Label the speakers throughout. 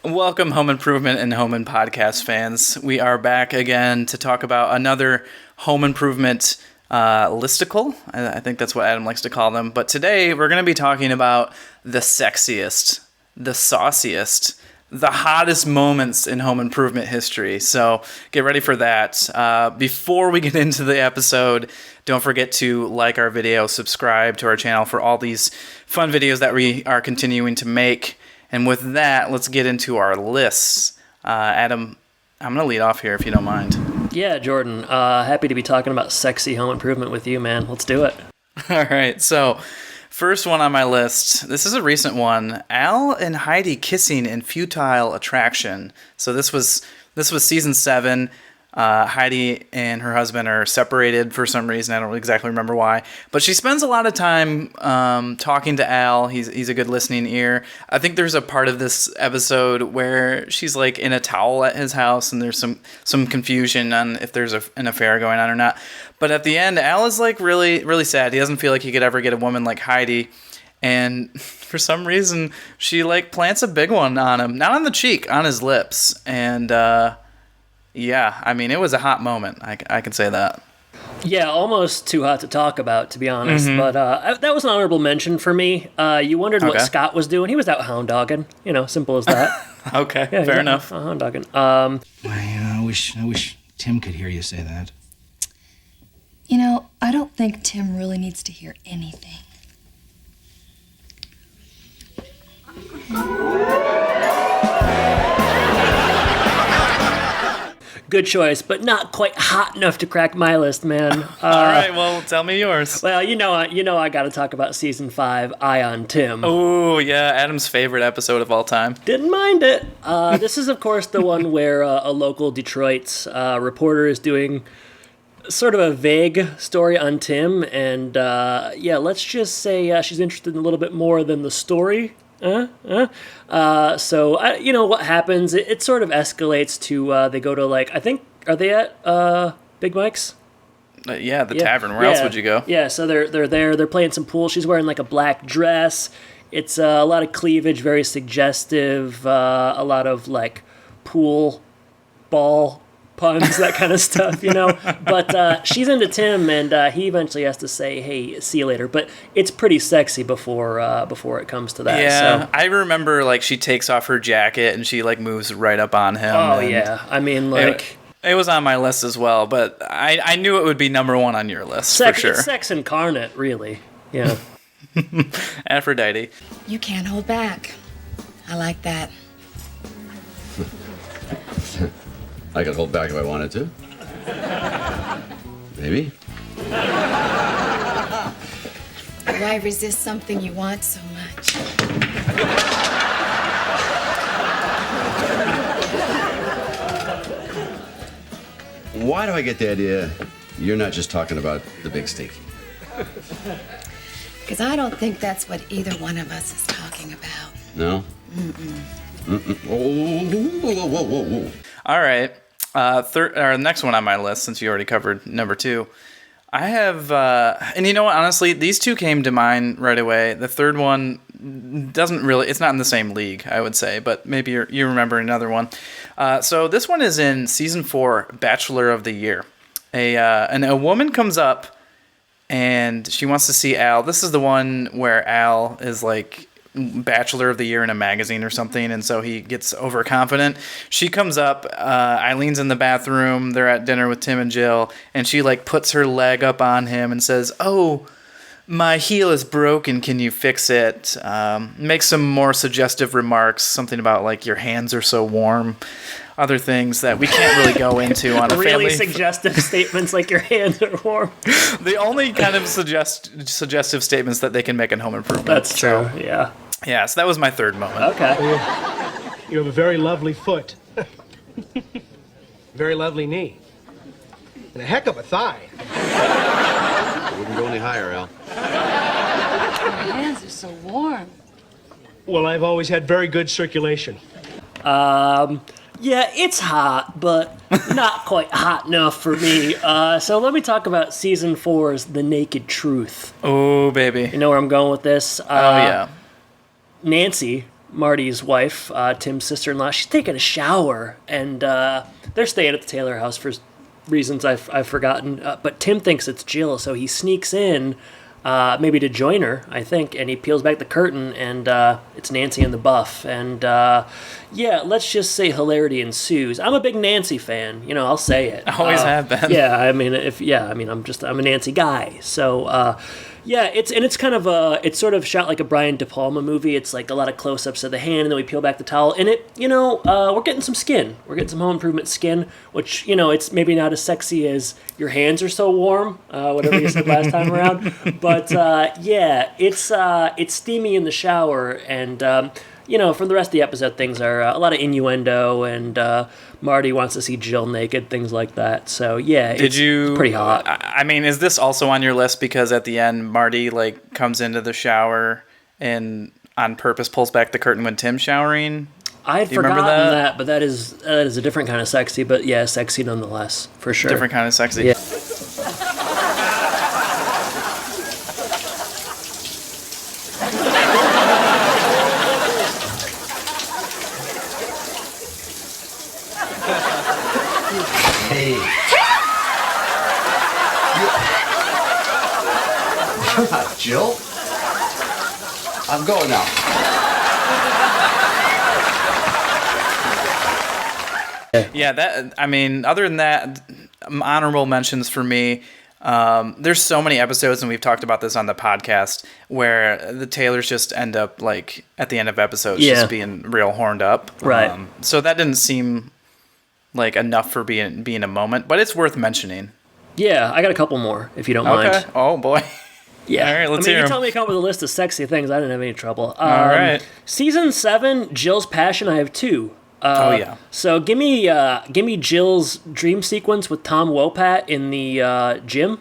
Speaker 1: Welcome, Home Improvement and Home Impodcast fans. We are back again to talk about another home improvement listicle. I think that's what Adam likes to call them. But today we're going to be talking about the sexiest, the sauciest, the hottest moments in home improvement history. So get ready for that. Before we get into the episode, don't forget to like our video, subscribe to our channel for all these fun videos that we are continuing to make. And with that, let's get into our lists. Adam, I'm going to lead off here if you don't mind.
Speaker 2: Yeah, Jordan. Happy to be talking about sexy home improvement with you, man. Let's do it.
Speaker 1: All right. So, first one on my list. This is a recent one. Al and Heidi kissing in futile attraction. So this was season 7. Heidi and her husband are separated for some reason. I don't exactly remember why. But she spends a lot of time talking to Al. He's a good listening ear. I think there's a part of this episode where she's like in a towel at his house, and there's some confusion on if there's an affair going on or not. But at the end, Al is like really, really sad. He doesn't feel like he could ever get a woman like Heidi. And for some reason, she like plants a big one on him. Not on the cheek, on his lips. And yeah, I mean, it was a hot moment. I can say that.
Speaker 2: Yeah, almost too hot to talk about, to be honest. Mm-hmm. But that was an honorable mention for me. You wondered what Scott was doing. He was out hound dogging. Simple as that.
Speaker 1: Okay, yeah, fair enough.
Speaker 2: Hound dogging.
Speaker 3: I wish Tim could hear you say that.
Speaker 4: I don't think Tim really needs to hear anything.
Speaker 2: Good choice, but not quite hot enough to crack my list, man.
Speaker 1: All right, well, tell me yours.
Speaker 2: Well, I got to talk about season 5, Eye on Tim.
Speaker 1: Oh yeah, Adam's favorite episode of all time.
Speaker 2: Didn't mind it. This is, of course, the one where a local Detroit reporter is doing sort of a vague story on Tim, and let's just say she's interested in a little bit more than the story. So what happens? It sort of escalates to they go to I think, are they at Big Mike's?
Speaker 1: The tavern. Where else would you go?
Speaker 2: Yeah, so they're there. They're playing some pool. She's wearing like a black dress. It's a lot of cleavage, very suggestive. A lot of like pool ball puns, that kind of stuff, But she's into Tim, and he eventually has to say, "Hey, see you later." But it's pretty sexy before it comes to that.
Speaker 1: Yeah,
Speaker 2: so.
Speaker 1: I remember she takes off her jacket and she moves right up on him.
Speaker 2: Oh yeah, I mean
Speaker 1: It was on my list as well, but I knew it would be number 1 on your list for sure.
Speaker 2: It's Sexincarnate, really. Yeah.
Speaker 1: Aphrodite.
Speaker 4: You can't hold back. I like that.
Speaker 5: I could hold back if I wanted to. Maybe.
Speaker 4: Why resist something you want so much?
Speaker 5: Why do I get the idea you're not just talking about the big steak?
Speaker 4: Because I don't think that's what either one of us is talking about.
Speaker 5: No? Whoa.
Speaker 1: All right. The next one on my list, since you already covered number 2, I have, and you know what, honestly, these two came to mind right away. The third one it's not in the same league, I would say, but maybe you remember another one. So this one is in season 4, Bachelor of the Year. A woman comes up and she wants to see Al. This is the one where Al is like Bachelor of the Year in a magazine or something, and so he gets overconfident. She comes up, Eileen's in the bathroom, they're at dinner with Tim and Jill, and she puts her leg up on him and says, "Oh, my heel is broken, can you fix it?" Makes some more suggestive remarks, something about your hands are so warm, other things that we can't really go into on a
Speaker 2: really
Speaker 1: family.
Speaker 2: Suggestive statements like your hands are warm.
Speaker 1: The only kind of suggestive statements that they can make in Home Improvement.
Speaker 2: That's true, yeah.
Speaker 1: Yeah, so that was my third moment.
Speaker 2: Okay.
Speaker 6: You have a very lovely foot. Very lovely knee. And a heck of a thigh.
Speaker 5: I wouldn't go any higher, Al.
Speaker 4: Your hands are so warm.
Speaker 6: Well, I've always had very good circulation.
Speaker 2: Yeah, it's hot, but not quite hot enough for me. So let me talk about season 4's The Naked Truth.
Speaker 1: Oh, baby.
Speaker 2: You know where I'm going with this?
Speaker 1: Yeah.
Speaker 2: Nancy, Marty's wife, Tim's sister-in-law, she's taking a shower, and they're staying at the Taylor house for reasons I've forgotten. But Tim thinks it's Jill, so he sneaks in, maybe to join her, I think, and he peels back the curtain, and it's Nancy in the buff. And yeah, let's just say hilarity ensues. I'm a big Nancy fan, I'll say it.
Speaker 1: I always have been.
Speaker 2: Yeah, I'm a Nancy guy. So yeah, it's kind of it's sort of shot like a Brian De Palma movie. It's like a lot of close-ups of the hand, and then we peel back the towel, and we're getting some skin. We're getting some home improvement skin, which it's maybe not as sexy as your hands are so warm, whatever you said last time around. But yeah, it's steamy in the shower, and from the rest of the episode, things are a lot of innuendo, and Marty wants to see Jill naked, things like that. So yeah, it's pretty hot.
Speaker 1: I mean, is this also on your list because at the end Marty comes into the shower and on purpose pulls back the curtain when Tim's showering?
Speaker 2: I had forgotten that, but that is a different kind of sexy, but yeah, sexy nonetheless, for sure.
Speaker 1: Different kind of sexy.
Speaker 2: Yeah.
Speaker 5: Hey. You're not Jill. I'm going now.
Speaker 1: Yeah, other than that, honorable mentions for me. There's so many episodes, and we've talked about this on the podcast, where the Taylors just end up at the end of episodes just being real horned up.
Speaker 2: Right.
Speaker 1: So that didn't seem like enough for being a moment, but it's worth mentioning.
Speaker 2: Yeah, I got a couple more, if you don't mind.
Speaker 1: Oh, boy.
Speaker 2: Yeah.
Speaker 1: All right, let's hear
Speaker 2: you
Speaker 1: 'em.
Speaker 2: told me to come up with a list of sexy things. I didn't have any trouble.
Speaker 1: All right.
Speaker 2: Season 7, Jill's Passion, I have 2.
Speaker 1: Oh, yeah.
Speaker 2: So give me Jill's dream sequence with Tom Wopat in the gym.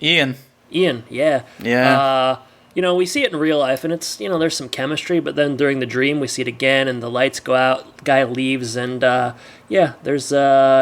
Speaker 1: Ian,
Speaker 2: yeah.
Speaker 1: Yeah.
Speaker 2: We see it in real life, and it's, there's some chemistry, but then during the dream, we see it again, and the lights go out, the guy leaves, and, there's,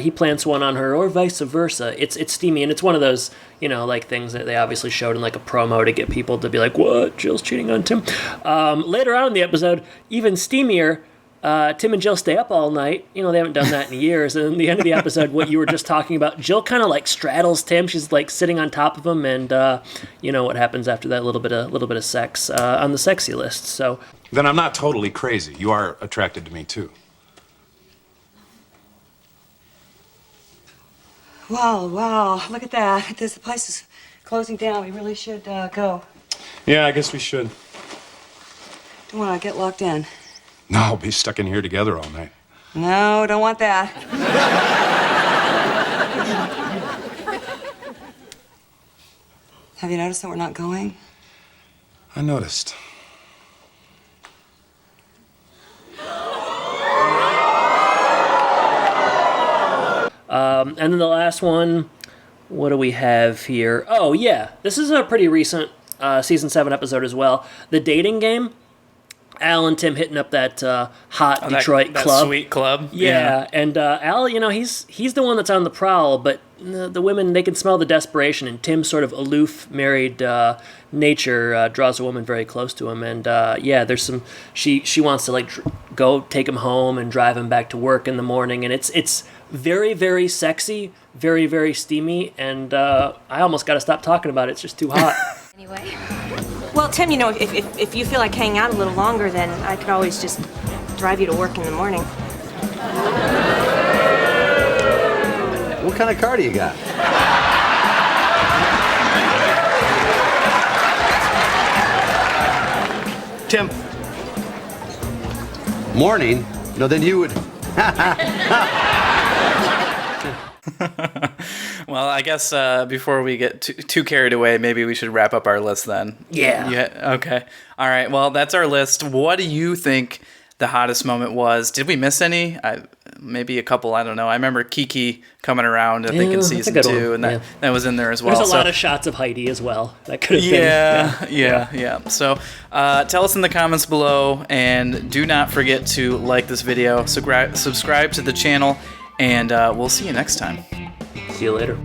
Speaker 2: he plants one on her, or vice versa. It's steamy, and it's one of those, things that they obviously showed in, a promo to get people to be like, what? Jill's cheating on Tim? Later on in the episode, even steamier, Tim and Jill stay up all night. They haven't done that in years. And in the end of the episode, what you were just talking about, Jill kind of straddles Tim. She's sitting on top of him, and what happens after that? A little bit of sex on the sexy list. So
Speaker 7: then I'm not totally crazy. You are attracted to me too.
Speaker 8: Wow! Look at that. The place is closing down. We really should go.
Speaker 7: Yeah, I guess we should.
Speaker 8: Don't want to get locked in.
Speaker 7: No, we'll be stuck in here together all night.
Speaker 8: No, don't want that. Have you noticed that we're not going?
Speaker 7: I noticed.
Speaker 2: And then the last one, what do we have here? Oh, yeah. This is a pretty recent season 7 episode as well. The dating game. Al and Tim hitting up that hot Detroit
Speaker 1: that
Speaker 2: club.
Speaker 1: Sweet club.
Speaker 2: Yeah. And Al, he's the one that's on the prowl, but the women, they can smell the desperation, and Tim's sort of aloof, married nature draws a woman very close to him. And there's some, she wants to go take him home and drive him back to work in the morning, and it's very, very sexy, very, very steamy, and I almost got to stop talking about it. It's just too hot.
Speaker 9: Anyway. Well, Tim, if you feel like hanging out a little longer, then I could always just drive you to work in the morning.
Speaker 5: What kind of car do you got?
Speaker 6: Tim,
Speaker 5: Morning? No, then you would.
Speaker 1: Well, I guess before we get too carried away, maybe we should wrap up our list then.
Speaker 2: Yeah.
Speaker 1: Okay. All right. Well, that's our list. What do you think the hottest moment was? Did we miss any? maybe a couple. I don't know. I remember Kiki coming around. I think in
Speaker 2: that's a
Speaker 1: season
Speaker 2: good
Speaker 1: 2,
Speaker 2: one.
Speaker 1: and that was in there as well.
Speaker 2: There's a lot of shots of Heidi as well. That could have been.
Speaker 1: Yeah. So tell us in the comments below, and do not forget to like this video, subscribe to the channel, and we'll see you next time.
Speaker 2: See you later.